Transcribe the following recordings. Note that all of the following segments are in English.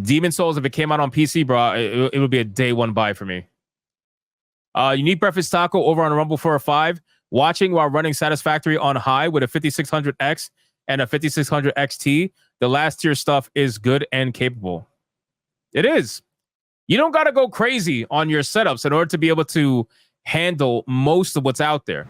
Demon Souls, if it came out on PC, bro, it would be a day one buy for me. Unique Breakfast Taco over on Rumble 405. Watching while running Satisfactory on high with a 5600X and a 5600 XT. The last tier stuff is good and capable. It is. You don't got to go crazy on your setups in order to be able to handle most of what's out there.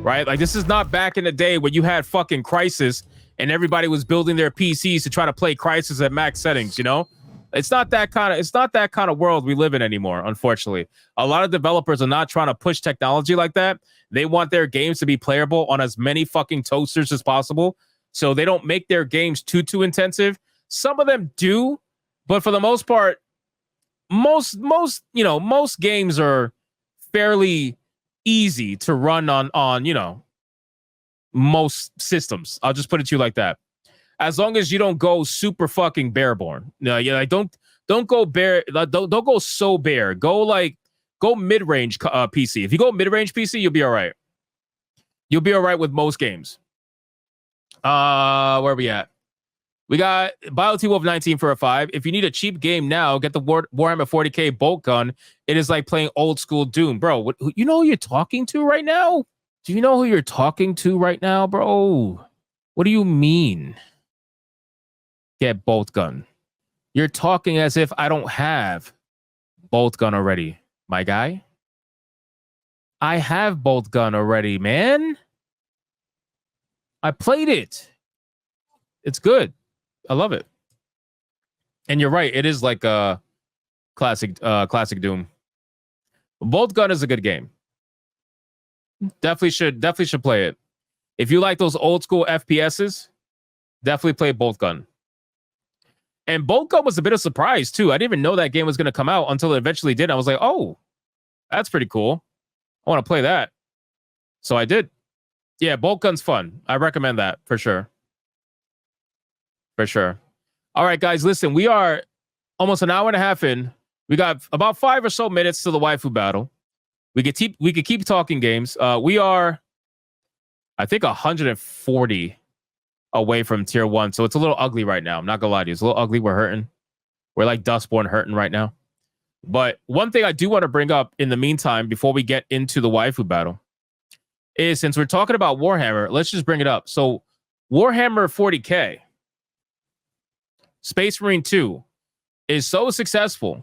Right? Like, this is not back in the day when you had fucking Crysis and everybody was building their PCs to try to play Crysis at max settings, you know? It's not that kind of world we live in anymore, unfortunately. A lot of developers are not trying to push technology like that. They want their games to be playable on as many fucking toasters as possible. So they don't make their games too intensive. Some of them do, but for the most part, most games are fairly easy to run on most systems. I'll just put it to you like that. As long as you don't go super fucking bareborn. No, don't go bare. Don't go so bare. Go mid-range PC. If you go mid-range PC, you'll be all right. You'll be all right with most games. Where are we at? We got BioT Wolf 19 for a 5. If you need a cheap game now, get the Warhammer 40K bolt gun. It is like playing old school Doom, bro. You know who you're talking to right now? Do you know who you're talking to right now, bro? What do you mean? Get bolt gun. You're talking as if I don't have bolt gun already, my guy. I have bolt gun already, man. I played it. It's good. I love it. And you're right. It is like a classic Doom. Bolt gun is a good game. Definitely should play it. If you like those old school FPSs, definitely play Bolt Gun. And Bolt Gun was a bit of a surprise too. I didn't even know that game was going to come out until it eventually did. I was like, oh, that's pretty cool. I want to play that. So I did. Yeah, Bolt Gun's fun. I recommend that for sure. For sure. All right, guys, listen, we are almost an hour and a half in. We got about 5 or so minutes to the waifu battle. We could keep talking games. We are, I think, 140 away from tier 1. So it's a little ugly right now. I'm not gonna lie to you. It's a little ugly. We're hurting. We're like Dustborn hurting right now. But one thing I do want to bring up in the meantime, before we get into the waifu battle, is since we're talking about Warhammer, let's just bring it up. So Warhammer 40K, Space Marine 2, is so successful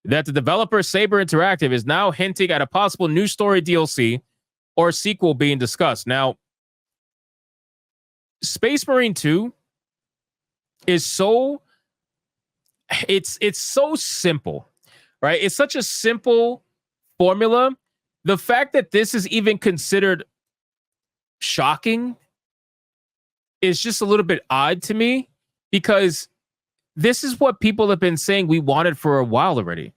that the developer Saber Interactive is now hinting at a possible new story DLC or sequel being discussed. Now, Space Marine 2 is so simple, right? It's such a simple formula. The fact that this is even considered shocking is just a little bit odd to me, because this is what people have been saying we wanted for a while already.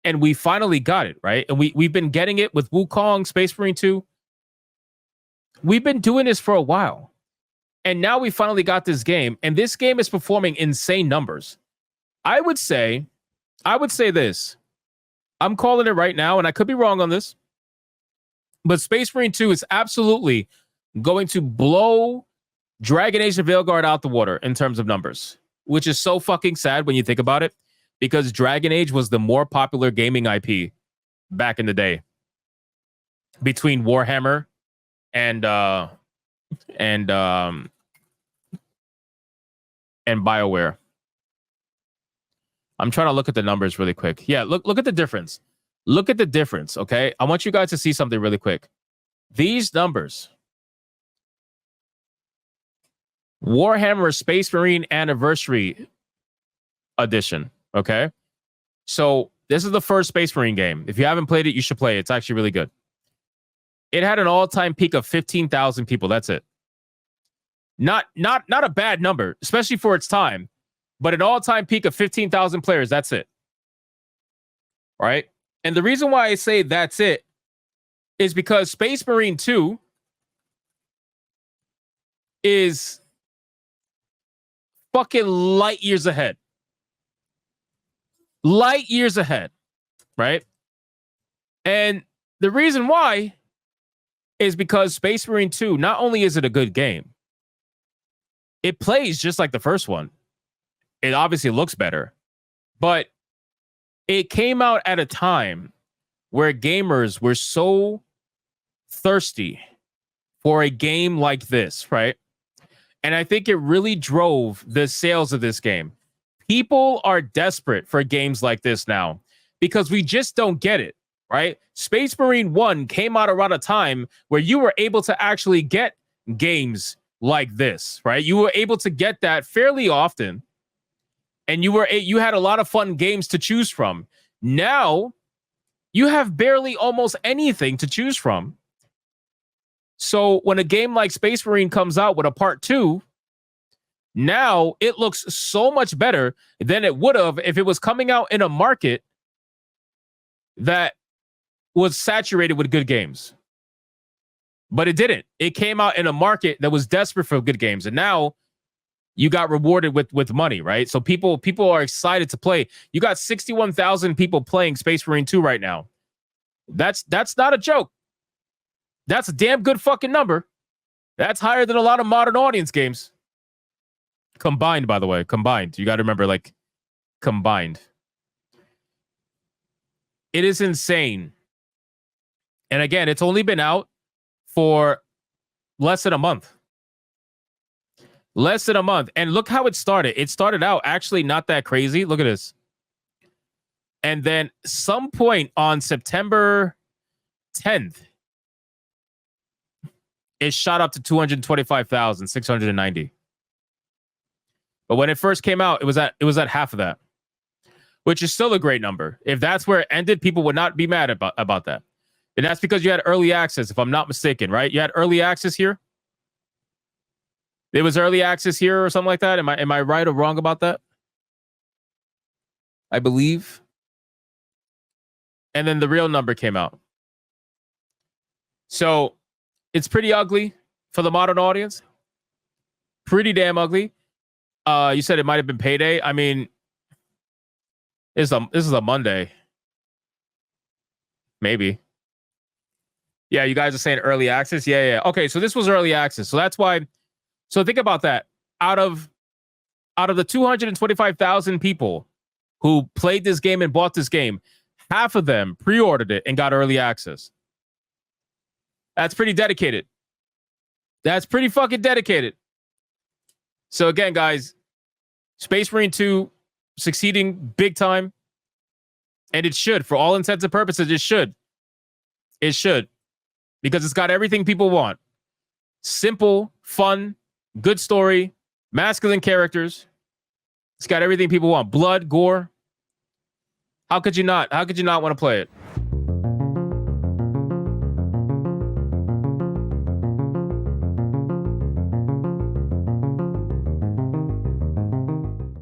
And we finally got it, right? And we've been getting it with Wukong, Space Marine 2. We've been doing this for a while. And now we finally got this game. And this game is performing insane numbers. I would say this. I'm calling it right now, and I could be wrong on this. But Space Marine 2 is absolutely going to blow Dragon Age of Veilguard out the water in terms of numbers, which is so fucking sad when you think about it, because Dragon Age was the more popular gaming IP back in the day between Warhammer and BioWare. I'm trying to look at the numbers really quick. Yeah, look at the difference. Look at the difference, okay? I want you guys to see something really quick. These numbers. Warhammer Space Marine Anniversary Edition, okay? So this is the first Space Marine game. If you haven't played it, you should play it. It's actually really good. It had an all-time peak of 15,000 people. That's it. Not a bad number, especially for its time, but an all-time peak of 15,000 players. That's it. All right? And the reason why I say that's it is because Space Marine 2 is fucking light years ahead. Light years ahead, right? And The reason why is because Space Marine 2, not only is it a good game, it plays just like the first one. It obviously looks better, but it came out at a time where gamers were so thirsty for a game like this, right? And I think it really drove the sales of this game. People are desperate for games like this now because we just don't get it, right? Space Marine 1 came out around a time where you were able to actually get games like this, right? You were able to get that fairly often, and you had a lot of fun games to choose from. Now, you have barely almost anything to choose from. So when a game like Space Marine comes out with a part 2, now it looks so much better than it would have if it was coming out in a market that was saturated with good games. But it didn't. It came out in a market that was desperate for good games. And now you got rewarded with money, right? So people are excited to play. You got 61,000 people playing Space Marine 2 right now. That's not a joke. That's a damn good fucking number. That's higher than a lot of modern audience games. Combined, by the way. Combined. You got to remember, like, combined. It is insane. And again, it's only been out for less than a month. Less than a month. And look how it started. It started out actually not that crazy. Look at this. And then some point on September 10th, it shot up to 225,690. But when it first came out, it was at half of that, which is still a great number. If that's where it ended, people would not be mad about that. And that's because you had early access, if I'm not mistaken, right? You had early access here. There was early access here or something like that. Am I right or wrong about that? I believe. And then the real number came out. So it's pretty ugly for the modern audience. Pretty damn ugly. You said it might have been payday. I mean, this is a Monday. Maybe. Yeah, you guys are saying early access. Yeah. Okay, so this was early access. So that's why. So think about that. Out of the 225,000 people who played this game and bought this game, half of them pre-ordered it and got early access. That's pretty dedicated. That's pretty fucking dedicated. So again, guys, Space Marine 2 succeeding big time. And it should. For all intents and purposes, it should. It should. Because it's got everything people want. Simple, fun, good story, masculine characters. It's got everything people want. Blood, gore. How could you not want to play it?